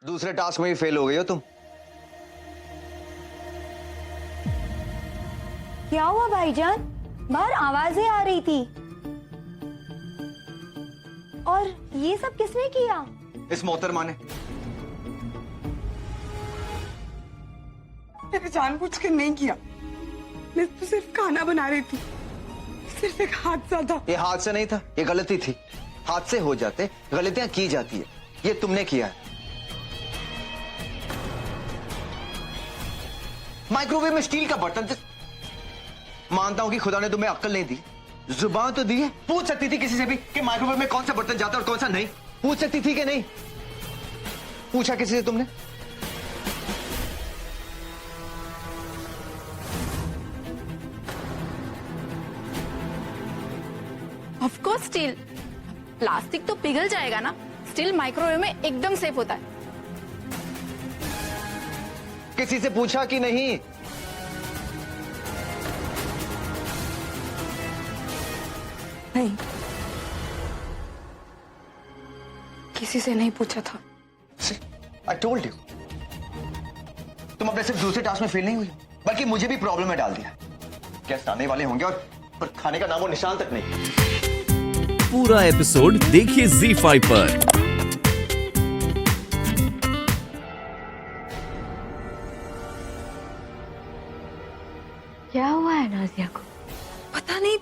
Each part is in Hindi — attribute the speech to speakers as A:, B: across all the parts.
A: दूसरे टास्क में भी फेल हो गई हो तुम।
B: क्या हुआ भाईजान? बाहर आवाजें आ रही थी। और ये सब किसने किया?
A: इस मोहतरमा ने।
C: मैंने जानबूझ के नहीं किया। मैं तो सिर्फ खाना बना रही थी। सिर्फ एक हादसा था।
A: ये हादसा नहीं था, ये गलती थी। हादसे हो जाते, गलतियां की जाती है, ये तुमने किया है। माइक्रोवेव में स्टील का बर्तन। मानता हूं कि खुदा ने तुम्हें अक्ल नहीं दी, जुबान तो दी है। पूछ सकती थी किसी से भी कि माइक्रोवेव में कौन सा बर्तन जाता है और कौन सा नहीं। पूछ सकती थी कि नहीं? पूछा किसी से तुमने?
D: Of course steel. प्लास्टिक तो पिघल जाएगा ना, स्टील माइक्रोवेव में एकदम सेफ होता है।
A: किसी से पूछा कि नहीं?
C: नहीं, किसी से नहीं पूछा था।
A: I told you। तुम अपने सिर्फ दूसरे टास्क में फेल नहीं हुई, बल्कि मुझे भी प्रॉब्लम में डाल दिया। गेस्ट आने वाले होंगे और खाने का नामो निशान तक नहीं।
E: पूरा एपिसोड देखिए ZEE5 पर।
B: क्या हुआ है नाजिया को?
C: पता नहीं,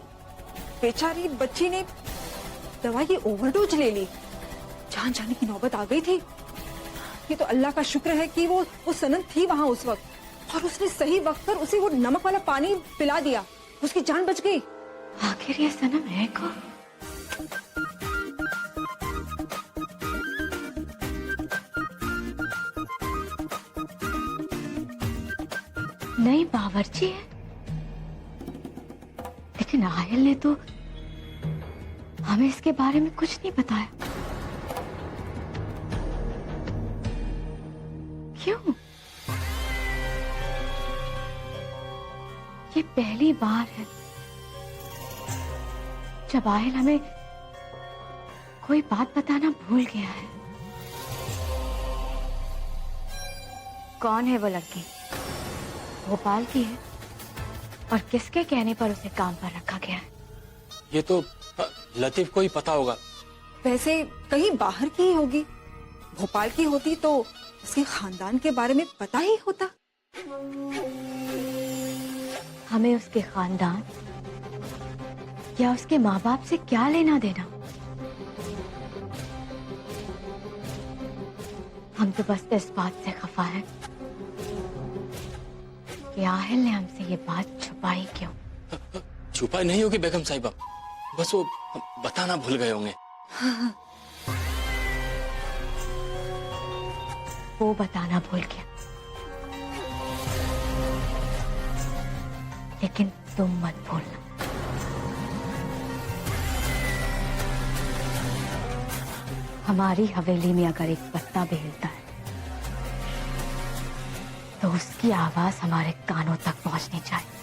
C: बेचारी बच्ची ने दवा की ओवरडोज ले ली। जान जाने की नौबत आ गई थी। ये तो अल्लाह का शुक्र है कि वो सनम थी वहां उस वक्त, और उसने सही वक्त पर उसे वो नमक वाला पानी पिला दिया। उसकी जान बच गई।
B: आखिर ये सनम है कौन? नई बावर्ची है, लेकिन आयल ने तो हमें इसके बारे में कुछ नहीं बताया। क्यों? ये पहली बार है जब आयल हमें कोई बात बताना भूल गया है। कौन है वो लड़की? भोपाल की है, और किसके कहने पर उसे काम पर रखा गया है?
F: ये तो लतीफ को ही पता होगा।
C: वैसे कहीं बाहर की ही होगी। भोपाल की होती तो उसके खानदान के बारे में पता ही होता।
B: हमें उसके खानदान या उसके माँ बाप से क्या लेना देना? हम तो बस इस बात से खफा है कि आहिल ने हमसे ये बात छुपाई क्यों।
F: छुपाई नहीं होगी बेगम साहिबा, बस वो बताना भूल गए होंगे।
B: वो बताना भूल गया, लेकिन तुम मत भूलना। हमारी हवेली में अगर एक पत्ता भी हिलता है तो उसकी आवाज हमारे कानों तक पहुंचनी चाहिए।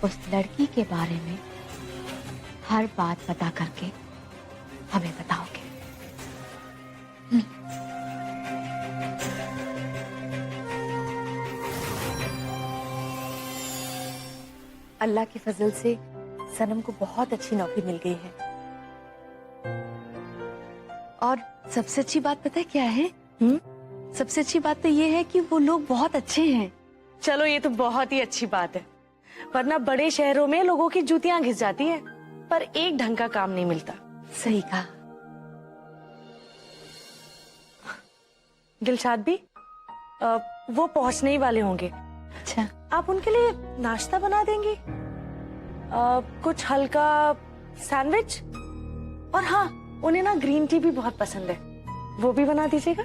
B: उस लड़की के बारे में हर बात पता करके हमें बताओगे।
G: अल्लाह के फजल से सनम को बहुत अच्छी नौकरी मिल गई है। और सबसे अच्छी बात पता है क्या है? सबसे अच्छी बात तो ये है कि वो लोग बहुत अच्छे हैं।
H: चलो ये तो बहुत ही अच्छी बात है, वरना बड़े शहरों में लोगों की जूतियां घिस जाती है, पर एक ढंग का काम नहीं मिलता।
G: सही कहा।
H: दिलशाद भी वो पहुंचने ही वाले होंगे।
G: अच्छा,
H: आप उनके लिए नाश्ता बना देंगी? कुछ हल्का सैंडविच, और हाँ, उन्हें ना ग्रीन टी भी बहुत पसंद है, वो भी बना दीजिएगा।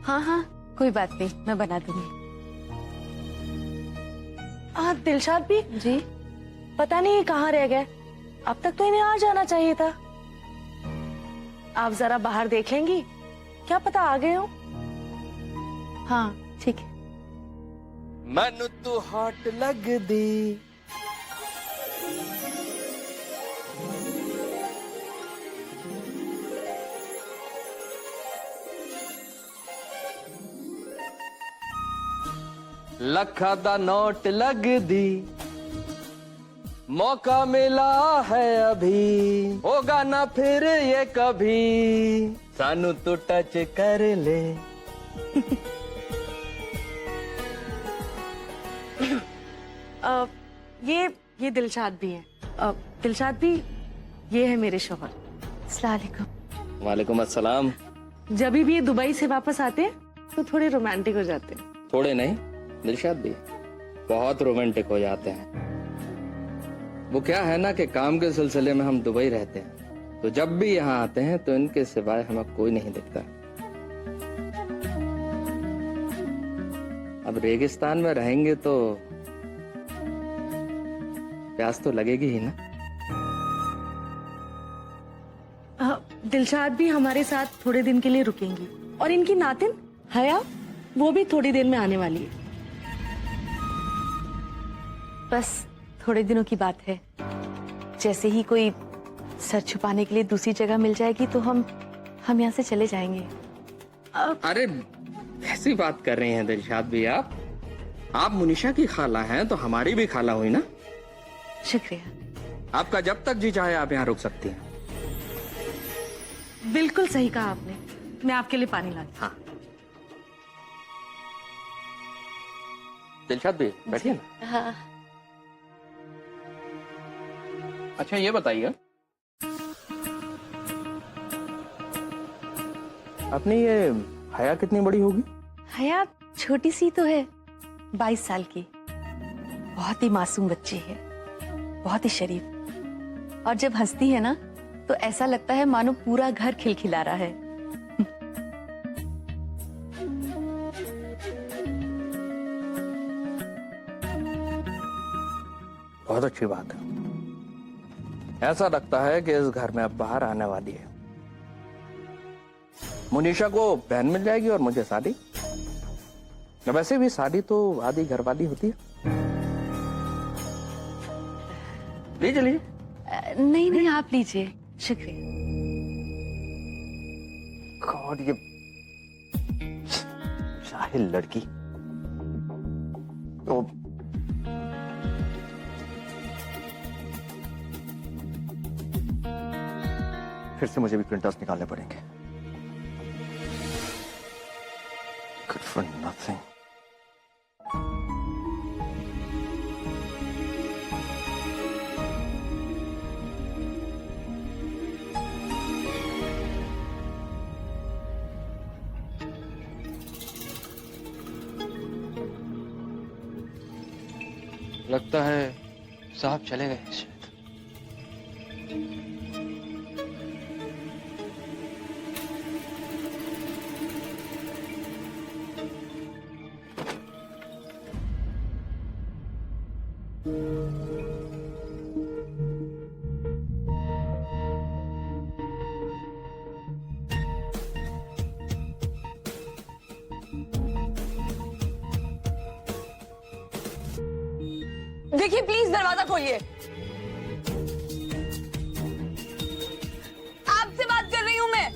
G: हाँ हाँ, कोई बात नहीं, मैं बना दूंगी।
H: दिलशाद भी
G: जी,
H: पता नहीं कहाँ रह गए। अब तक तो इन्हें आ जाना चाहिए था। आप जरा बाहर देख लेंगी, क्या पता आ गए हो।
G: हाँ ठीक है।
F: मैनू तू हॉट लग दी।
I: ਲੱਖਾਂ ਦਾ ਨੋਟ ਲੱਗਦੀ मौका मिला है अभी होगा ना फिर ये कभी सानू तो टच कर ले।
H: ये दिलशाद भी है। दिलशाद भी, ये है मेरे शौहर।
B: अस्सलाम वालेकुम।
I: वालेकुम अस्सलाम।
H: जब भी ये दुबई से वापस आते हैं तो थोड़े रोमांटिक हो जाते हैं।
I: थोड़े नहीं, दिलशाद भी बहुत रोमांटिक हो जाते हैं। वो क्या है ना कि काम के सिलसिले में हम दुबई रहते हैं, तो जब भी यहाँ आते हैं तो इनके सिवाय हमें कोई नहीं दिखता। अब रेगिस्तान में रहेंगे तो प्यास तो लगेगी ही ना।
H: दिलशाद भी हमारे साथ थोड़े दिन के लिए रुकेंगी और इनकी नातिन हया वो भी थोड़ी देर में आने वाली है।
B: बस थोड़े दिनों की बात है। जैसे ही कोई सर छुपाने के लिए दूसरी जगह मिल जाएगी तो हम यहाँ से चले जाएंगे।
I: अरे कैसी बात कर रही हैं दिलशाद भी आप मुनीशा की खाला हैं तो हमारी भी खाला हुई ना।
B: शुक्रिया।
I: आपका जब तक जी चाहे आप यहाँ रुक सकती हैं।
H: बिल्कुल सही कहा आपने। मैं आपके लिए पानी लाती हूँ।
I: हाँ दिलशाद भी बैठिए ना।
B: हाँ।
I: अच्छा ये बताइए, अपनी ये हया कितनी बड़ी होगी?
B: हया छोटी सी तो है, 22 साल की। बहुत ही मासूम बच्ची है, बहुत ही शरीफ। और जब हंसती है ना तो ऐसा लगता है मानो पूरा घर खिलखिला रहा है।
I: बहुत अच्छी बात है। ऐसा लगता है कि इस घर में अब बाहर आने वाली है। मुनीशा को बहन मिल जाएगी और मुझे शादी। वैसे भी शादी तो आधी घर वाली होती है। लीजिए लीजिए।
B: नहीं आप लीजिए, शुक्रिया।
A: गॉड, ये जाहिल लड़की। तो फिर से मुझे भी प्रिंटर्स निकालने पड़ेंगे। Good for nothing.
F: लगता है साहब चले गए शायद।
H: देखिए प्लीज दरवाजा खोलिए। आपसे बात कर रही हूं मैं।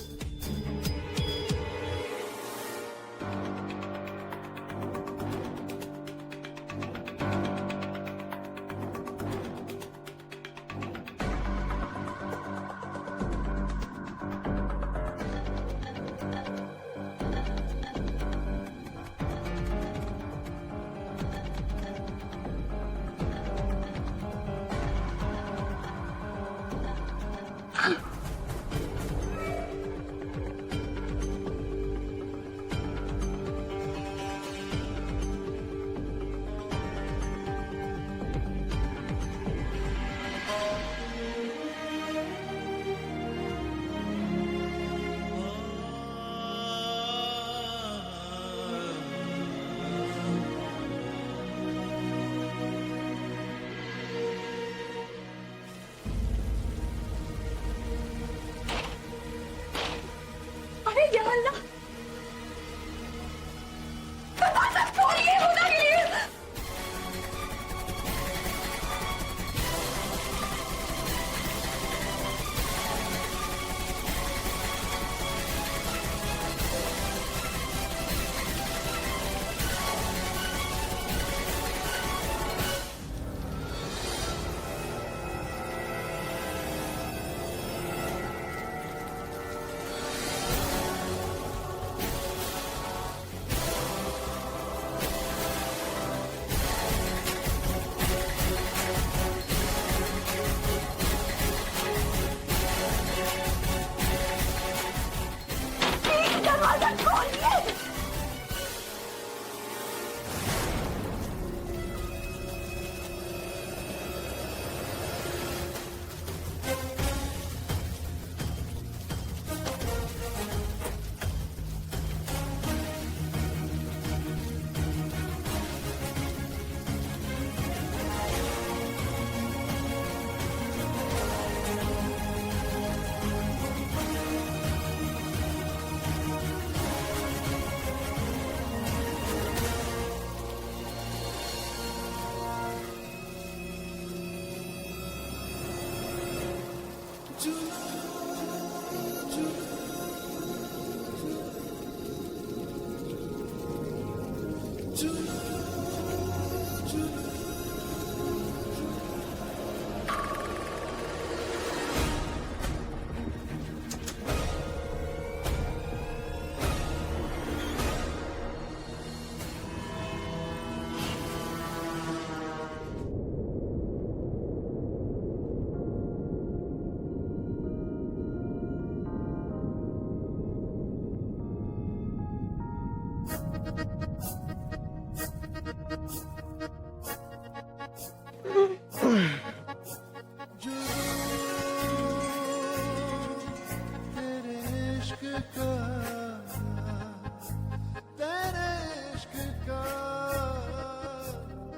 H: दरवाजा खोलिए।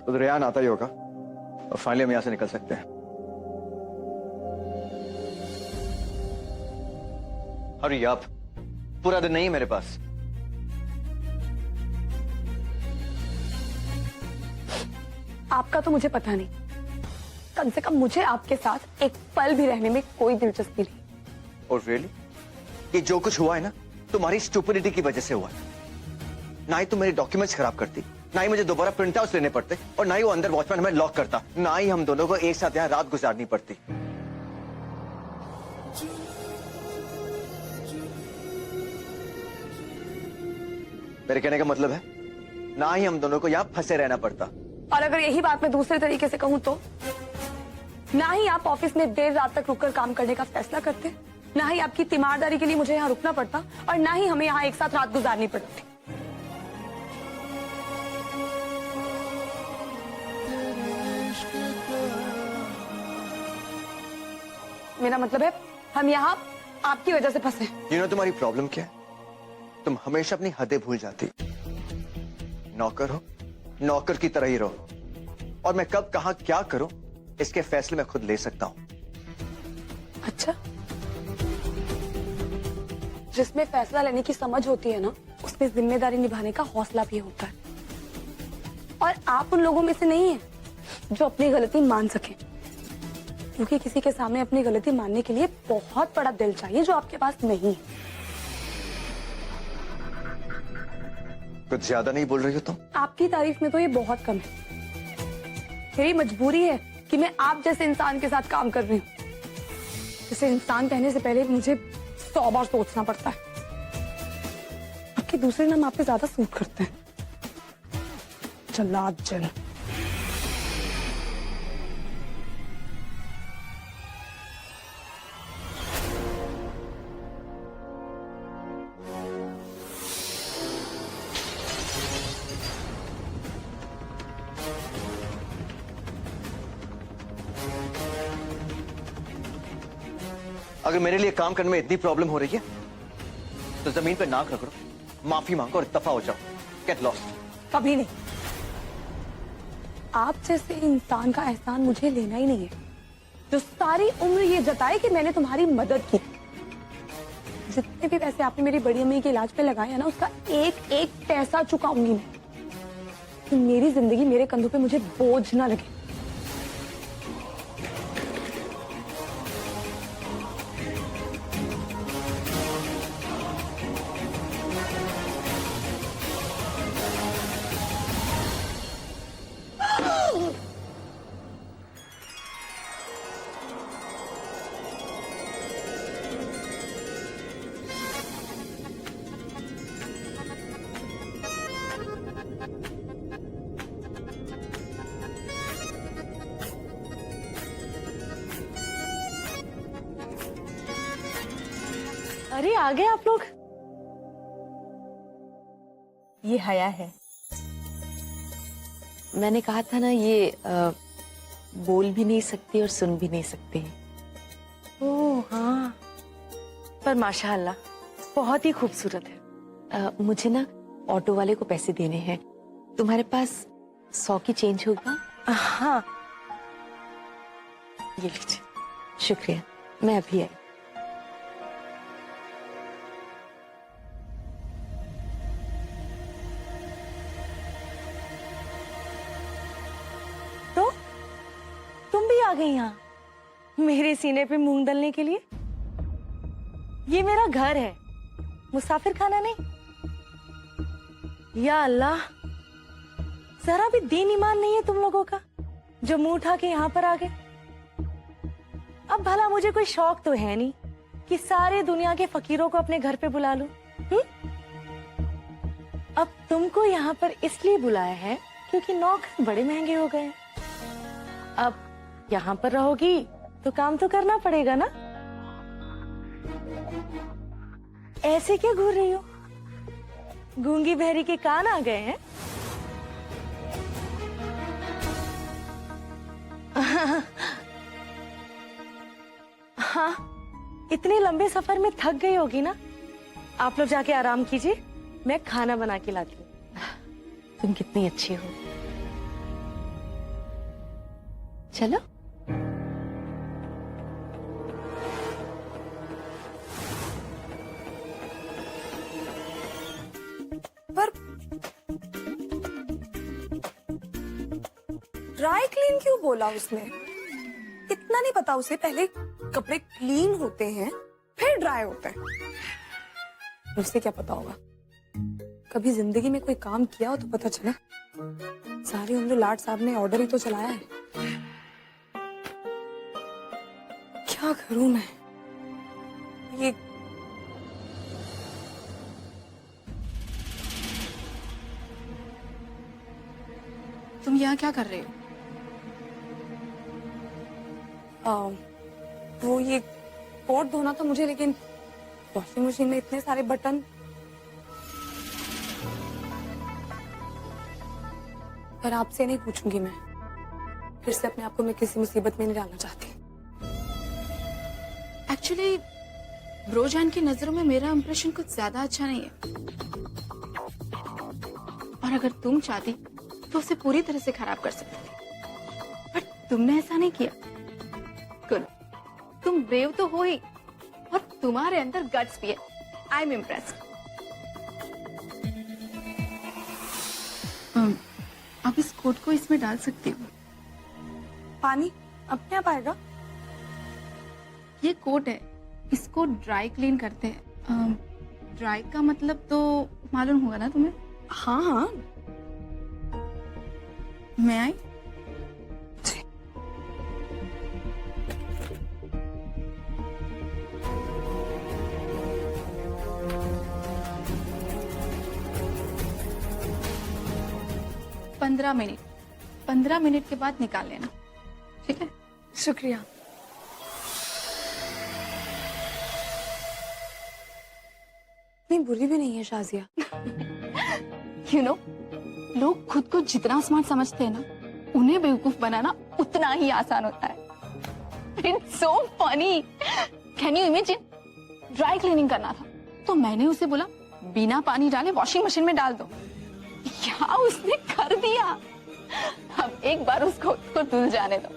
A: तो रेयान आता ही होगा और फाइनली हम यहां से निकल सकते हैं। हरी आप, पूरा दिन नहीं है मेरे पास।
H: आपका तो मुझे पता नहीं, कम से कम मुझे आपके साथ एक पल भी रहने में कोई दिलचस्पी नहीं।
A: और रियली ये जो कुछ हुआ है ना, तुम्हारी स्टुपिडिटी की वजह से हुआ है। ना ही तुम मेरे डॉक्यूमेंट्स खराब करती, ना ही मुझे दोबारा प्रिंट आउट लेने पड़ते, और ना ही वो अंदर वॉचमैन हमें लॉक करता, ना ही हम दोनों को एक साथ यहाँ रात गुजारनी पड़ती। मेरे कहने का मतलब है, ना ही हम दोनों को यहाँ फंसे रहना पड़ता।
H: और अगर यही बात मैं दूसरे तरीके से कहूँ तो, ना ही आप ऑफिस में देर रात तक रुककर काम करने का फैसला करते, ना ही आपकी तीमारदारी के लिए मुझे यहाँ रुकना पड़ता, और ना ही हमें यहाँ एक साथ रात गुजारनी पड़ती। मेरा मतलब है, हम यहाँ आपकी वजह से फंसे।
A: You know तुम्हारी प्रॉब्लम क्या है? तुम हमेशा अपनी हदें भूल जाती। नौकर हो, नौकर की तरह ही रहो, और मैं कब कहां क्या करूं इसके फैसले मैं खुद ले सकता हूं।
H: अच्छा, जिसमें फैसला लेने की समझ होती है ना, उसमें जिम्मेदारी निभाने का हौसला भी होता है। और आप उन लोगों में से नहीं है जो अपनी गलती मान सके, क्योंकि किसी के सामने अपनी गलती मानने के लिए बहुत बड़ा दिल चाहिए, जो आपके पास नहीं है।
A: कुछ ज्यादा नहीं बोल रही हो तुम?
H: आपकी तारीफ में तो ये बहुत कम है। मेरी मजबूरी है कि मैं आप जैसे इंसान के साथ काम कर रही हूँ, जिसे इंसान कहने से पहले मुझे 100 बार सोचना पड़ता है। आपके दूसरे नाम आप पे ज्यादा सूट करते हैं, जल्लाद जल।
A: अगर मेरे लिए काम करने में इतनी प्रॉब्लम हो रही है तो जमीन पे नाक रगड़ो, माफी मांगो और दफा हो जाओ। Get lost.
H: कभी नहीं। आप जैसे इंसान का एहसान मुझे लेना ही नहीं है, जो सारी उम्र ये जताए कि मैंने तुम्हारी मदद की। जितने भी पैसे आपने मेरी बड़ी अम्मी के इलाज पे लगाए हैं ना, उसका एक एक पैसा चुकाऊंगी मैं, कि मेरी जिंदगी मेरे कंधों पे मुझे बोझ ना लगे। अरे आ गए आप लोग। ये हया है।
B: मैंने कहा था ना, ये बोल भी नहीं सकती और सुन भी नहीं सकती।
H: ओह हाँ, पर माशाअल्लाह बहुत ही खूबसूरत है।
B: मुझे ना ऑटो वाले को पैसे देने हैं। तुम्हारे पास 100 की चेंज होगा?
H: हाँ,
B: ये लीजिए। शुक्रिया, मैं अभी आई।
H: तो तुम भी आ गई यहाँ मेरे सीने पे मूंग दलने के लिए? ये मेरा घर है, मुसाफिर खाना नहीं। या अल्लाह, जरा भी दीन ईमान नहीं है तुम लोगों का, जो मुंह उठा के यहाँ पर आ गए। अब भला मुझे कोई शौक तो है नहीं कि सारे दुनिया के फकीरों को अपने घर पे बुला लूं। अब तुमको यहाँ पर इसलिए बुलाया है क्योंकि नौकर बड़े महंगे हो गए हैं। अब यहाँ पर रहोगी तो काम तो करना पड़ेगा ना। ऐसे क्या घूर रही हो? गूंगी बहरी के कान आ गए हैं? हाँ, इतने लंबे सफर में थक गई होगी ना। आप लोग जाके आराम कीजिए, मैं खाना बना के लाती हूँ।
B: तुम कितनी अच्छी हो। चलो।
H: पर ड्राई क्लीन क्यों बोला उसने? इतना नहीं पता उसे, पहले कपड़े क्लीन होते हैं फिर ड्राई होते हैं। उसे क्या पता होगा? कभी जिंदगी में कोई काम किया हो तो पता चले। सारी उम्र लाट साहब ने ऑर्डर ही तो चलाया है। क्या करूं मैं? ये
D: तुम यहाँ क्या कर रहे हो?
H: वो ये कोट धोना था मुझे, लेकिन वॉशिंग मशीन में इतने सारे बटन। पर आपसे नहीं पूछूंगी मैं, फिर से अपने आप को मैं किसी मुसीबत में नहीं डालना चाहती।
D: एक्चुअली ब्रोजान की नजरों में मेरा इंप्रेशन कुछ ज्यादा अच्छा नहीं है, और अगर तुम चाहती तो उसे पूरी तरह से खराब कर सकती थी, बट तुमने ऐसा नहीं किया। गुड, तुम ब्रेव तो हो ही, और तुम्हारे अंदर गट्स भी है। I am impressed. अब इस कोट को इसमें डाल सकती हो।
H: पानी अपने आप आएगा?
D: ये कोट है, इसको ड्राई क्लीन करते हैं। ड्राई का मतलब तो मालूम होगा ना तुम्हें?
H: हाँ हाँ।
D: मैं आई? पंद्रह मिनट के बाद निकाल लेना, ठीक है?
H: शुक्रिया। इतनी बुरी भी नहीं है शाजिया।
D: You know, लोग खुद को जितना स्मार्ट समझते हैं ना, उन्हें बेवकूफ बनाना उतना ही आसान होता है। It's so funny. Can you imagine? Dry cleaning करना था तो मैंने उसे बोला बिना पानी डाले वॉशिंग मशीन में डाल दो। क्या उसने कर दिया। अब एक बार उसको धुल जाने दो,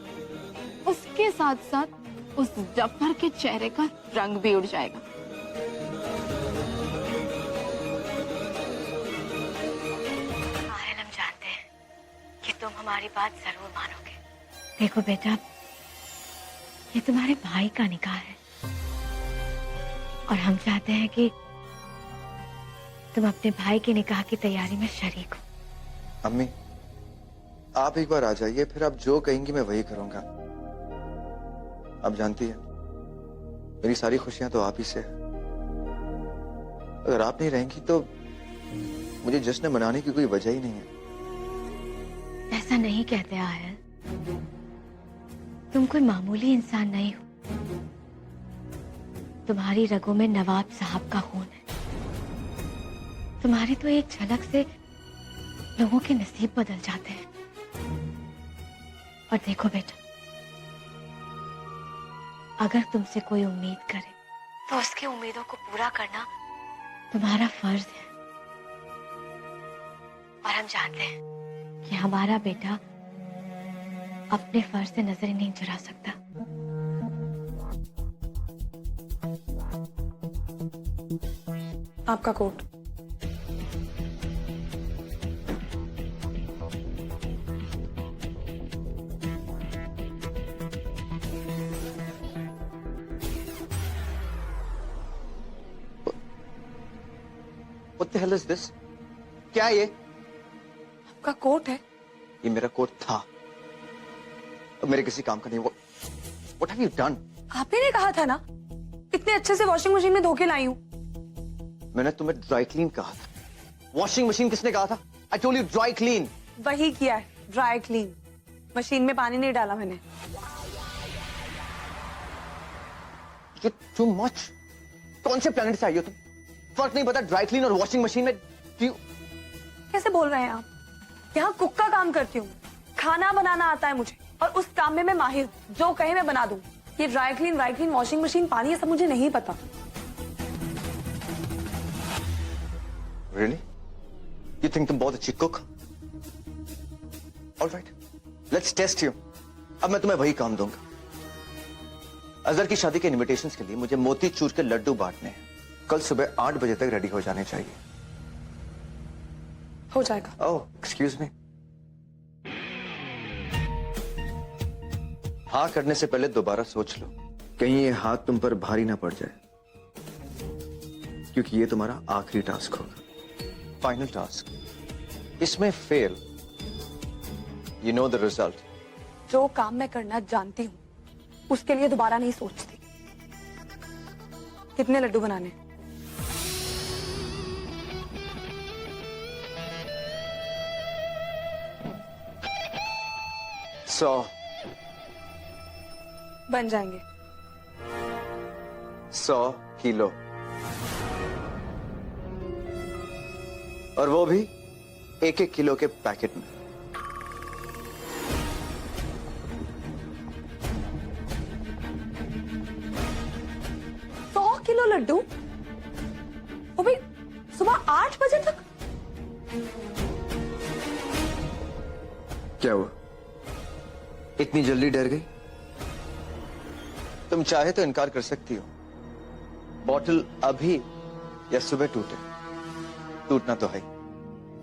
D: उसके साथ साथ उस जफर के चेहरे का रंग भी उड़ जाएगा।
G: हम जानते हैं कि तुम हमारी बात जरूर मानोगे। देखो बेटा, ये तुम्हारे भाई का निकाह है और हम चाहते हैं कि तुम अपने भाई के निकाह की तैयारी में शरीक हो।
A: अम्मी, आप एक बार आ जाइए, फिर आप जो कहेंगी मैं वही करूंगा। आप जानती है, मेरी सारी खुशियां तो आप ही से है। अगर आप नहीं रहेंगी तो मुझे जश्न मनाने की कोई वजह ही नहीं है।
G: ऐसा नहीं कहते आयल, तुम कोई मामूली इंसान नहीं हो। तुम्हारी रगों में नवाब साहब का खून है तुम्हारे तो एक झलक से लोगों के नसीब बदल जाते हैं। और देखो बेटा, अगर तुमसे कोई उम्मीद करे तो उसकी उम्मीदों को पूरा करना तुम्हारा फर्ज है। और हम जानते हैं कि हमारा बेटा अपने फर्ज से नजर ही नहीं चुरा सकता।
H: आपका coat.
A: What the hell is this? क्या है ये?
H: आपका कोट है।
A: ये मेरा कोट था, अब मेरे किसी काम का नहीं। What have you done?
H: आप ही ने कहा था ना, इतने अच्छे से वॉशिंग मशीन में धो के लाई हूँ।
A: मैंने तुम्हें ड्राई क्लीन कहा था। वॉशिंग मशीन किसने कहा था? I told you dry clean.
H: वही किया है, ड्राई क्लीन। मशीन में पानी नहीं डाला मैंने।
A: You're too much। कौन से प्लेनेट से आई हो तुम? फर्क नहीं पता ड्राई क्लीन और वॉशिंग मशीन में?
H: कैसे बोल रहे हैं आप? यहाँ कुक का काम करती हूँ, खाना बनाना आता है मुझे, और उस काम में मैं माहिर हूँ। जो कहे मैं बना दूँ। ये ड्राई क्लीन, वॉशिंग मशीन, पानी, ये सब मुझे नहीं पता।
A: Really? You think तुम बहुत अच्छी cook? All right, let's test you। अब मैं तुम्हें वही काम दूंगा। अजहर की शादी के इनविटेशंस के लिए मुझे मोतीचूर के लड्डू बांटने हैं। कल सुबह 8 बजे तक रेडी हो जाने चाहिए।
H: हो जाएगा।
A: ओह, एक्सक्यूज मी। हाँ करने से पहले दोबारा सोच लो, कहीं ये हाथ तुम पर भारी ना पड़ जाए, क्योंकि ये तुम्हारा आखिरी टास्क होगा, फाइनल टास्क। इसमें fail, you know the result.
H: जो काम मैं करना जानती हूँ उसके लिए दोबारा नहीं सोचती। कितने लड्डू बनाने?
A: सौ
H: बन जाएंगे।
A: 100 किलो, और वो भी 1-1 किलो के पैकेट में।
H: किलो लड्डू, वो भी सुबह 8 बजे तक?
A: क्या हुआ, इतनी जल्दी डर गई? तुम चाहे तो इनकार कर सकती हो। बॉटल अभी या सुबह टूटे, टूटना तो है।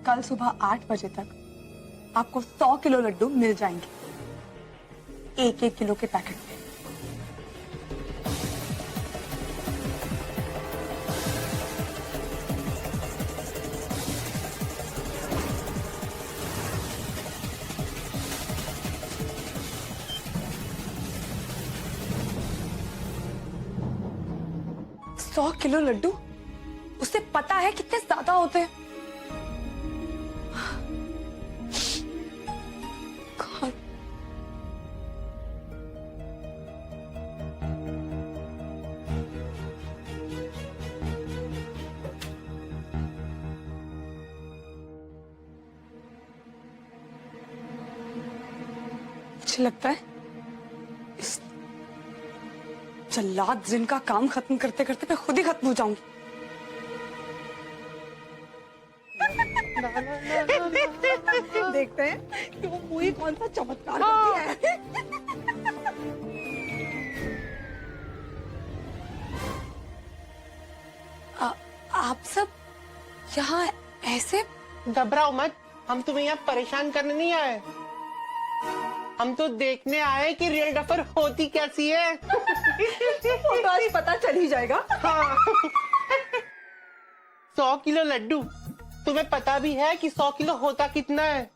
H: कल सुबह 8 बजे तक आपको 100 किलो लड्डू मिल जाएंगे, 1-1 किलो के पैकेट में। सौ किलो लड्डू, उसे पता है कितने ज्यादा होते हैं। God। मुझे लगता है इस जल्लाद जिन का काम खत्म करते करते मैं खुद ही खत्म हो जाऊंगी। देखते हैं कि वो पूरी कौन सा चमत्कार करती है। आप सब यहाँ ऐसे?
J: घबराओ मत, हम तुम्हें यहाँ परेशान करने नहीं आए, हम तो देखने आए कि रियल डफर होती कैसी है।
H: वो तो आज पता चल ही जाएगा।
J: हाँ। 100 किलो लड्डू, तुम्हें पता भी है कि 100 किलो होता कितना है?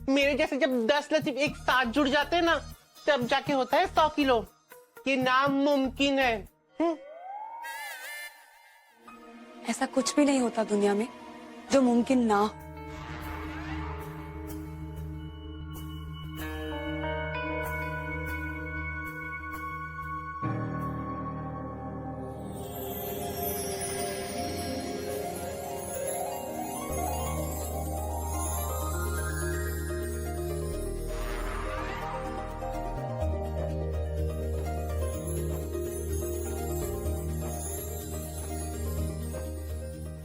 J: मेरे जैसे जब 10 लसीब एक साथ जुड़ जाते हैं ना, तब जाके होता है 100 किलो। ये नामुमकिन है।
H: ऐसा कुछ भी नहीं होता दुनिया में जो मुमकिन ना हो।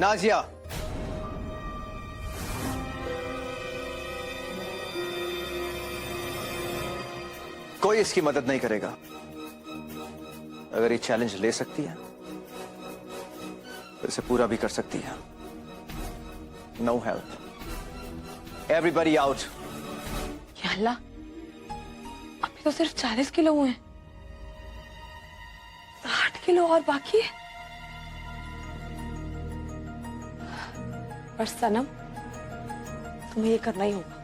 A: नाजिया, कोई इसकी मदद नहीं करेगा। अगर ये चैलेंज ले सकती है तो इसे पूरा भी कर सकती है। No help, everybody out.
H: या अल्लाह, अभी तो सिर्फ 40 किलो हुए हैं, 60 किलो और बाकी है। पर सनम, तुम्हें ये करना ही होगा।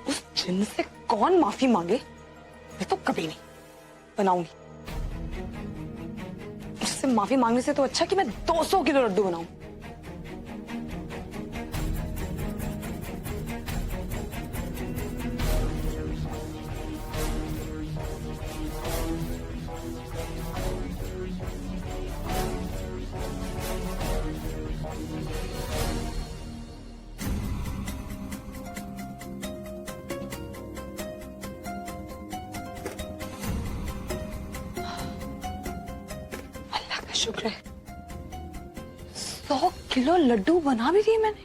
H: उस जिन से कौन माफी मांगे, मैं तो कभी नहीं बनाऊंगी। उससे माफी मांगने से तो अच्छा कि मैं 200 किलो लड्डू बनाऊं। शुक्र है 100 किलो लड्डू बना भी दिए मैंने।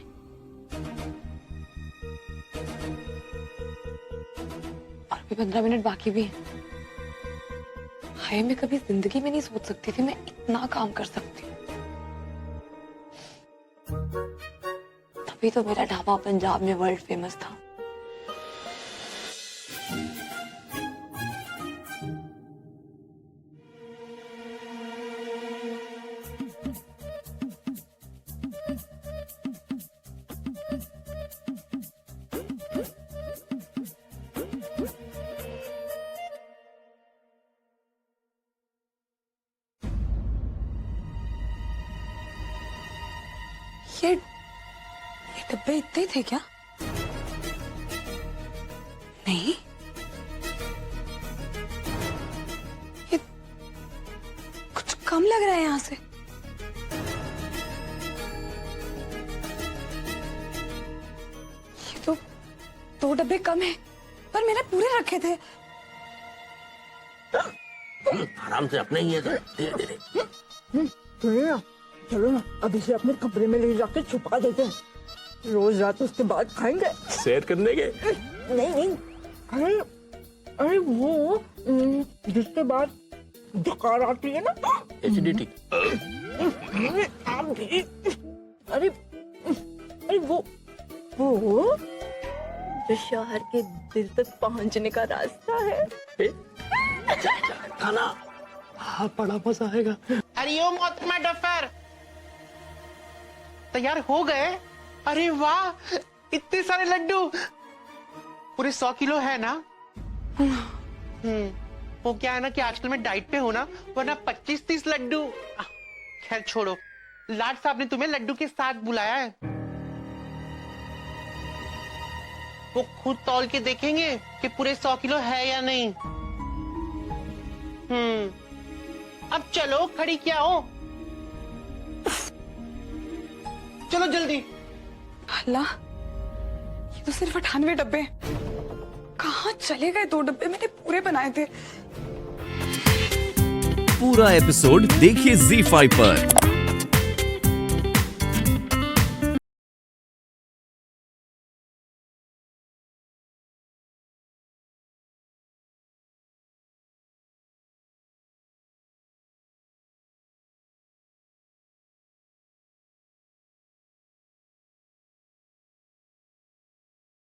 H: और भी 15 मिनट बाकी भी हैं। हाय, मैं कभी जिंदगी में नहीं सोच सकती थी मैं इतना काम कर सकती हूँ। तभी तो मेरा ढाबा पंजाब में वर्ल्ड फेमस था। ये डब्बे इतने थे क्या? नहीं, ये कुछ कम लग रहा है यहां से। ये तो 2 डब्बे कम है, पर मैंने पूरे रखे थे।
F: आराम से अपने ही है, धीरे धीरे।
K: चलो ना, अब इसे अपने कमरे में ले जाकर छुपा देते हैं। रोज रात उसके बाद खाएंगे।
F: शेयर करने के?
K: नहीं, अरे वो जिसके बाद डकार आती है ना,
F: एसिडिटी।
K: आप भी। अरे वो जो शौहर के दिल तक पहुंचने का रास्ता है।
F: खाना बड़ा मजा आएगा।
J: हरिओम मोहतरमा डफर, तैयार हो गए? अरे वाह, इतने सारे लड्डू, पूरे 100 किलो है ना? वो क्या है ना कि आजकल मैं डाइट पे हूं ना, वरना 25-30 लड्डू। खैर छोड़ो, लाड साहब ने तुम्हें लड्डू के साथ बुलाया है। वो खुद तौल के देखेंगे कि पूरे 100 किलो है या नहीं। अब चलो, खड़ी क्या हो, चलो जल्दी।
H: अल्लाह, ये तो सिर्फ 98 डब्बे। कहाँ चले गए 2 डब्बे? मैंने पूरे बनाए थे।
E: पूरा एपिसोड देखिए ZEE5 पर।